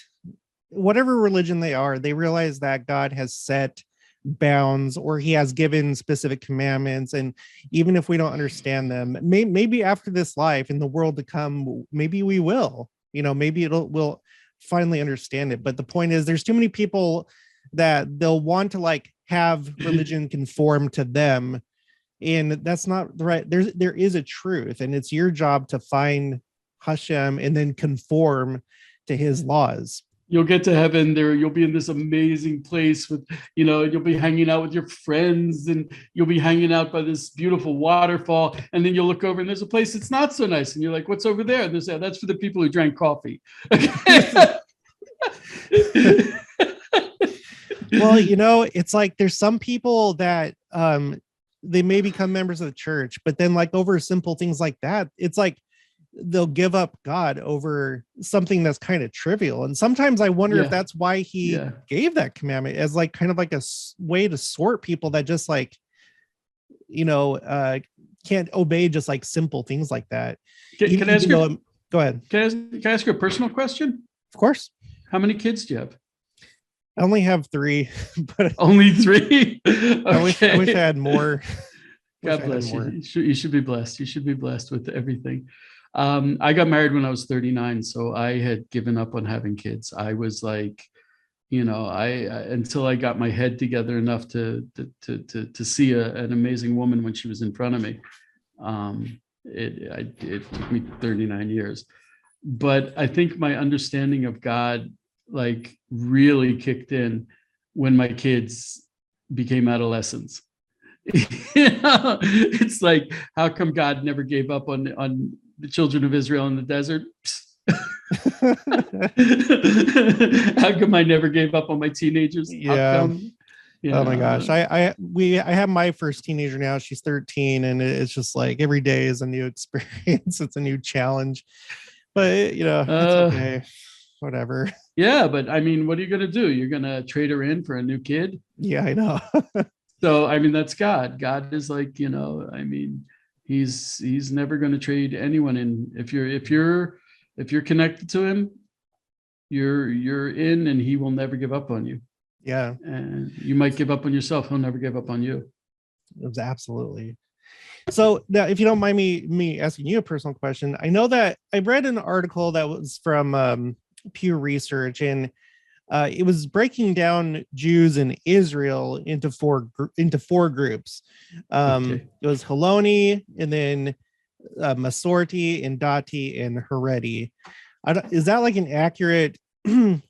whatever religion they are, they realize that God has set bounds, or he has given specific commandments. And even if we don't understand them, maybe after this life, in the world to come, maybe we will, maybe we'll finally understand it. But the point is, there's too many people that they'll want to like have religion conform to them, and that's not the right. There is a truth, and it's your job to find Hashem and then conform to his laws.
You'll get to heaven there. You'll be in this amazing place with, you'll be hanging out with your friends, and you'll be hanging out by this beautiful waterfall. And then you'll look over and there's a place that's not so nice. And you're like, what's over there? And they say, that's for the people who drank coffee.
Well, it's like there's some people that they may become members of the church, but then like over simple things like that, it's like they'll give up God over something that's kind of trivial. And sometimes I wonder if that's why he gave that commandment, as like kind of like a way to sort people that just like, can't obey just like simple things like that.
Can I ask you?
Go ahead.
Can I ask you a personal question?
Of course.
How many kids do you have?
I only have 3, but
only 3. Okay.
I wish I had more.
God bless you. You should be blessed. You should be blessed with everything. I got married when I was 39, so I had given up on having kids. I was like, I until I got my head together enough to see an amazing woman when she was in front of me. It took me 39 years, but I think my understanding of God like really kicked in when my kids became adolescents. It's like, how come God never gave up on the children of Israel in the desert? How come I never gave up on my teenagers?
Oh my gosh. I have my first teenager now. She's 13, and it's just like every day is a new experience. It's a new challenge, but it's okay. Whatever.
Yeah, but I mean, what are you going to do? You're going to trade her in for a new kid?
Yeah, I know.
So, I mean, that's God. God is like, he's never going to trade anyone in. If you're connected to him, you're in, and he will never give up on you.
Yeah.
And you might give up on yourself. He'll never give up on you.
It was absolutely. So now, if you don't mind me asking you a personal question, I know that I read an article that was from Pew Research, and it was breaking down Jews in Israel into four groups.
Okay.
It was Haloni, and then Masorti, and Dati, and Haredi. Is that like an accurate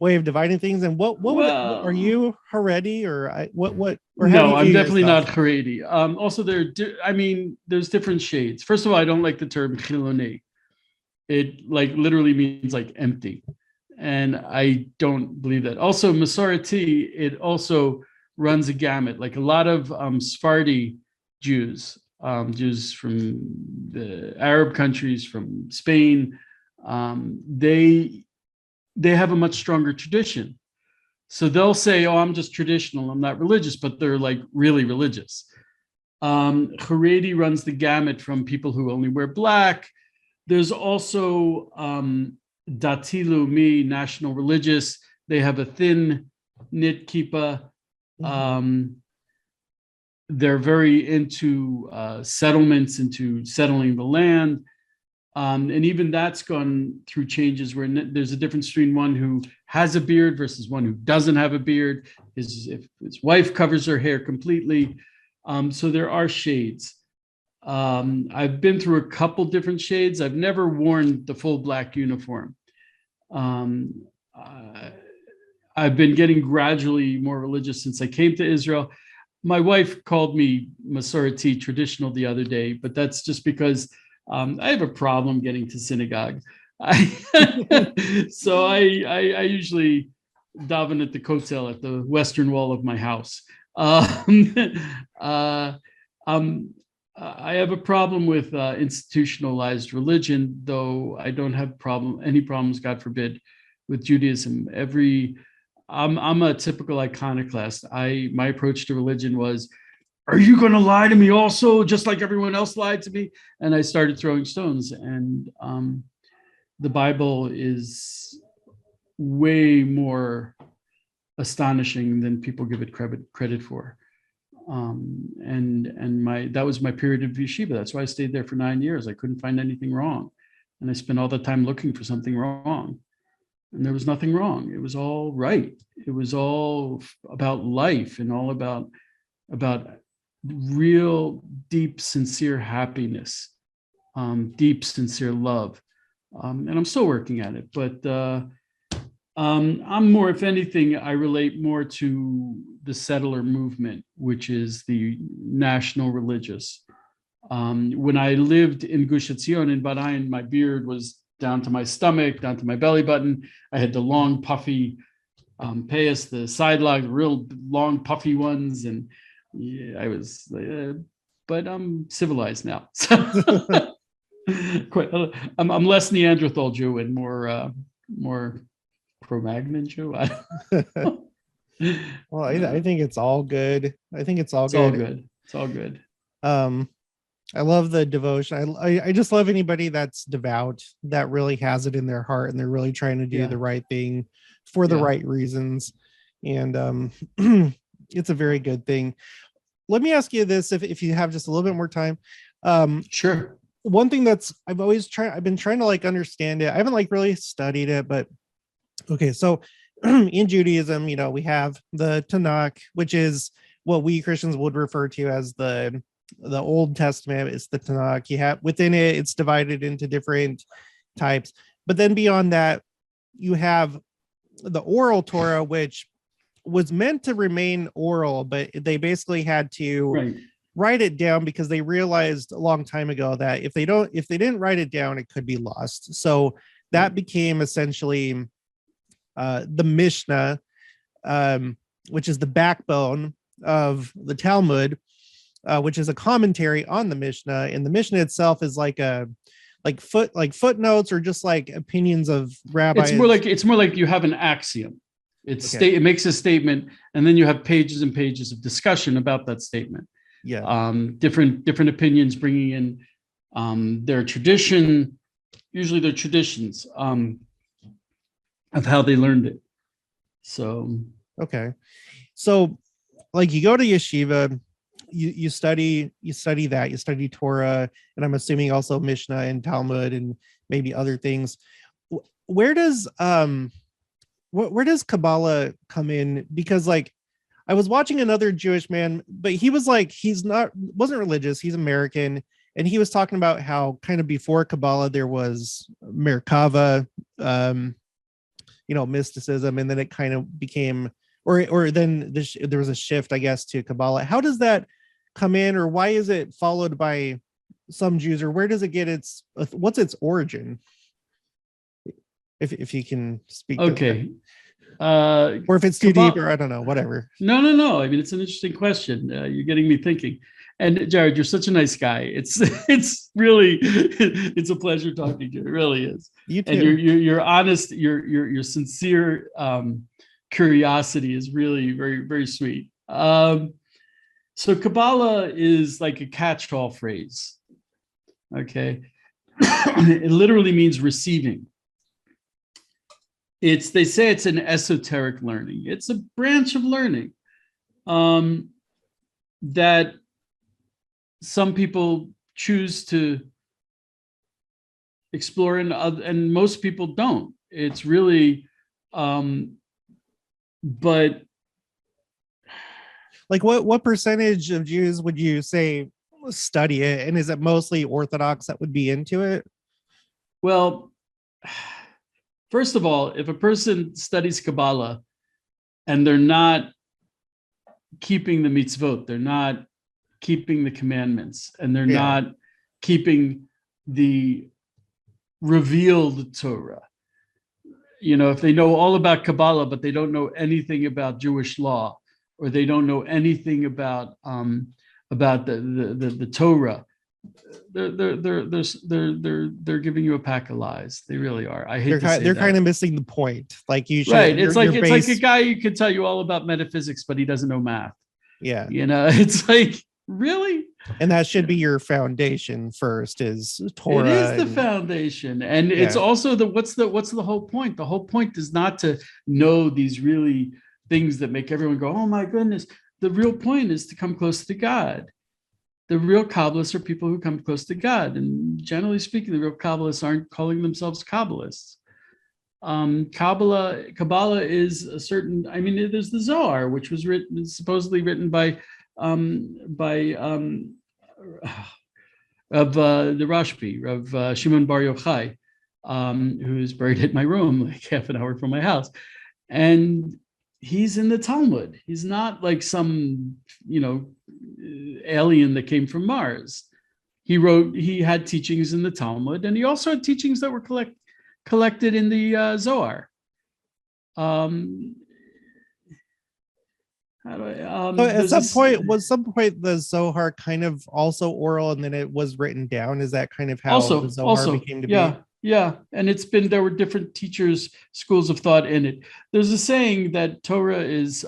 way of dividing things? And are you Haredi, or what? Or
no, I'm definitely not Haredi. Also, there's different shades. First of all, I don't like the term Chiloni. It like literally means like empty. And I don't believe that. Also, Masorti, it also runs a gamut. Like a lot of Sephardi Jews, Jews from the Arab countries, from Spain, they have a much stronger tradition. So they'll say, oh, I'm just traditional, I'm not religious, but they're like really religious. Haredi runs the gamut from people who only wear black. There's also Dati Leumi, national religious. They have a thin knit kippah. They're very into settlements, into settling the land. And even that's gone through changes where there's a difference between one who has a beard versus one who doesn't have a beard. If his wife covers her hair completely. So there are shades. I've been through a couple different shades. I've never worn the full black uniform. I've been getting gradually more religious since I came to Israel. My wife called me Masorti traditional the other day, but that's just because I have a problem getting to synagogue. So I usually daven at the kotel at the western wall of my house. I have a problem with institutionalized religion, though I don't have any problems, God forbid, with Judaism. I'm a typical iconoclast. My approach to religion was, are you going to lie to me also, just like everyone else lied to me? And I started throwing stones. And the Bible is way more astonishing than people give it credit for. That was my period of yeshiva. That's why I stayed there for 9 years. I couldn't find anything wrong. And I spent all the time looking for something wrong. And there was nothing wrong. It was all right. It was all about life and all about real, deep, sincere happiness, deep, sincere love. And I'm still working at it. But I'm more, if anything, I relate more to the settler movement, which is the national religious. When I lived in Gush Etzion in Bahrain, my beard was down to my stomach, down to my belly button. I had the long, puffy payas, the sidelock, real long, puffy ones, and yeah, I was. But I'm civilized now. I'm less Neanderthal Jew and more Cro-Magnon Jew.
Well, I think it's all good. I think it's all
It's
good.
all good. It's all good.
I love the devotion. I just love anybody that's devout, that really has it in their heart and they're really trying to do the right thing for the right reasons. And it's a very good thing. Let me ask you this, if you have just a little bit more time.
Sure.
One thing I've been trying to like understand it. I haven't like really studied it, but okay. So in Judaism, we have the Tanakh, which is what we Christians would refer to as the Old Testament. Is the Tanakh. You have within it, it's divided into different types. But then beyond that, you have the oral Torah, which was meant to remain oral, but they basically had to write it down because they realized a long time ago that if they didn't write it down, it could be lost. So that became essentially the Mishnah, which is the backbone of the Talmud, which is a commentary on the Mishnah. And the Mishnah itself is like footnotes or just like opinions of rabbis.
It's more like you have an axiom. It makes a statement, and then you have pages and pages of discussion about that statement. Different opinions, bringing in their tradition, usually their traditions of how they learned it. So like you go to yeshiva, you study that, you study Torah, and I'm assuming also Mishnah and Talmud and maybe other things. Where does Kabbalah come in? Because like I was watching another Jewish man, but he was like, wasn't religious. He's American. And he was talking about how kind of before Kabbalah, there was Merkava, mysticism. And then it kind of became, or then there was a shift, I guess, to Kabbalah. How does that come in, or why is it followed by some Jews, or where does it get what's its origin? If you can speak. Okay.
Or if it's too deep, or I don't know, whatever.
No. I mean, it's an interesting question. You're getting me thinking. And Jared, you're such a nice guy. It's really, it's a pleasure talking to you. It really is. You too. And you're honest, your sincere curiosity is really very, very sweet. So Kabbalah is like a catch-all phrase. Okay. It literally means receiving. They say it's an esoteric learning. It's a branch of learning that some people choose to explore and most people don't. It's really, but
like what percentage of Jews would you say study it? And is it mostly Orthodox that would be into it?
Well, first of all, if a person studies Kabbalah and they're not keeping the mitzvot, they're not keeping the commandments, and they're not keeping the revealed Torah, if they know all about Kabbalah, but they don't know anything about Jewish law, or they don't know anything about the Torah, they're giving you a pack of lies. They really are. I hate to say
they're
that.
kind of missing the point. Like you should,
right. It's like a guy who could tell you all about metaphysics, but he doesn't know math.
Yeah.
It's like Really?
And that should be your foundation first, is Torah.
It is the foundation. And it's also what's the whole point? The whole point is not to know these really things that make everyone go, oh my goodness. The real point is to come close to God. The real Kabbalists are people who come close to God. And generally speaking, the real Kabbalists aren't calling themselves Kabbalists. Kabbalah is a certain, I mean, there's the Zohar, which was supposedly written by the Rashbi, of Shimon Bar Yochai, who is buried at my room, like half an hour from my house. And he's in the Talmud. He's not like some, alien that came from Mars. He had teachings in the Talmud, and he also had teachings that were collected in the Zohar.
At some point the Zohar kind of also oral, and then it was written down? Is that kind of how the Zohar became to be?
Yeah, and there were different teachers, schools of thought in it. There's a saying that Torah is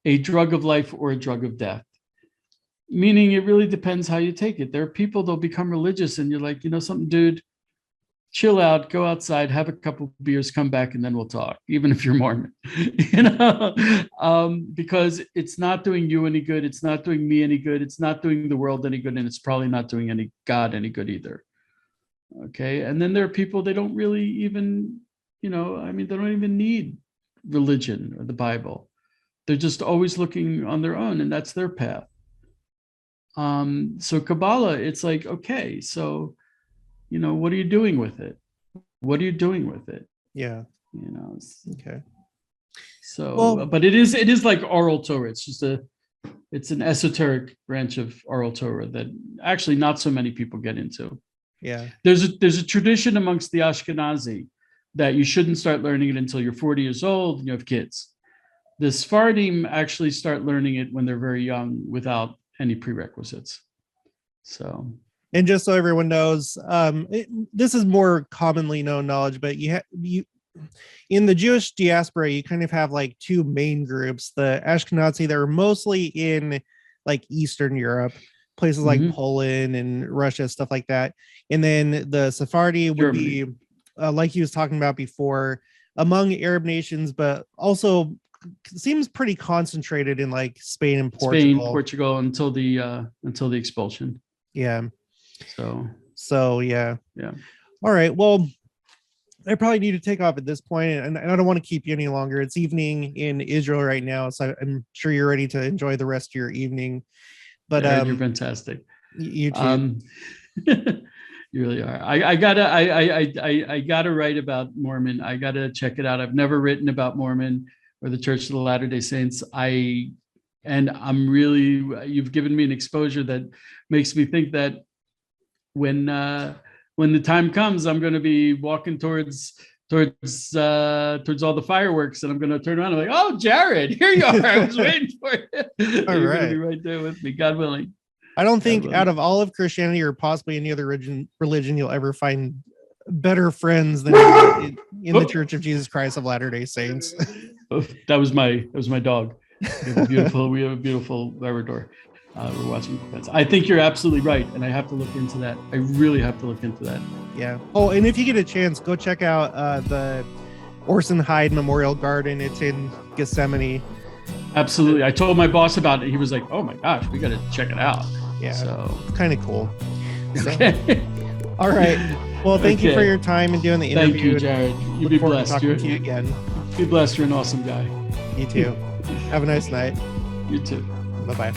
a drug of life or a drug of death, meaning it really depends how you take it. There are people that'll become religious, and you're like, something, dude, chill out, go outside, have a couple beers, come back, and then we'll talk, even if you're Mormon, because it's not doing you any good. It's not doing me any good. It's not doing the world any good. And it's probably not doing God any good either. Okay. And then there are people, they don't really even, they don't even need religion or the Bible. They're just always looking on their own, and that's their path. So Kabbalah, it's like, okay, so what are you doing with it? What are you doing with it?
Yeah.
Okay. So, but it is like oral Torah. It's an esoteric branch of oral Torah that actually not so many people get into.
Yeah.
There's a tradition amongst the Ashkenazi that you shouldn't start learning it until you're 40 years old and you have kids. The Sephardim actually start learning it when they're very young without any prerequisites. So.
And just so everyone knows, this is more commonly known knowledge, but you in the Jewish diaspora, you kind of have like two main groups: the Ashkenazi that are mostly in like Eastern Europe, places like Poland and Russia, stuff like that, and then the Sephardi would be, like he was talking about before, among Arab nations, but also seems pretty concentrated in like Spain and Portugal.
Until the expulsion.
Yeah. So yeah. All right. Well, I probably need to take off at this point, and I don't want to keep you any longer. It's evening in Israel right now, so I'm sure you're ready to enjoy the rest of your evening. But
you're fantastic.
You too.
You really are. I gotta write about Mormon. I gotta check it out. I've never written about Mormon or the Church of the Latter-day Saints. I'm really, you've given me an exposure that makes me think that when the time comes, I'm going to be walking towards all the fireworks, and I'm going to turn around and be like, oh, Jared, here you are. I was waiting for you.
All
You're
right.
going to be right there with me, God willing.
I don't think out of all of Christianity or possibly any other religion you'll ever find better friends than in the Church of Jesus Christ of Latter-day Saints.
That was my dog. We have a beautiful Labrador. We're watching. I think you're absolutely right, and I have to look into that. I really have to look into that.
Yeah. Oh, and if you get a chance, go check out the Orson Hyde Memorial Garden. It's in Gethsemane.
Absolutely. I told my boss about it. He was like, "Oh my gosh, we got to check it out."
Yeah.
So
it's kind of cool.
Okay.
All right. Well, thank you for your time and doing the interview.
Thank you, Jared. You be blessed.
Talking to you again.
Be blessed. You're an awesome guy.
You too. Have a nice night.
You too.
Bye-bye.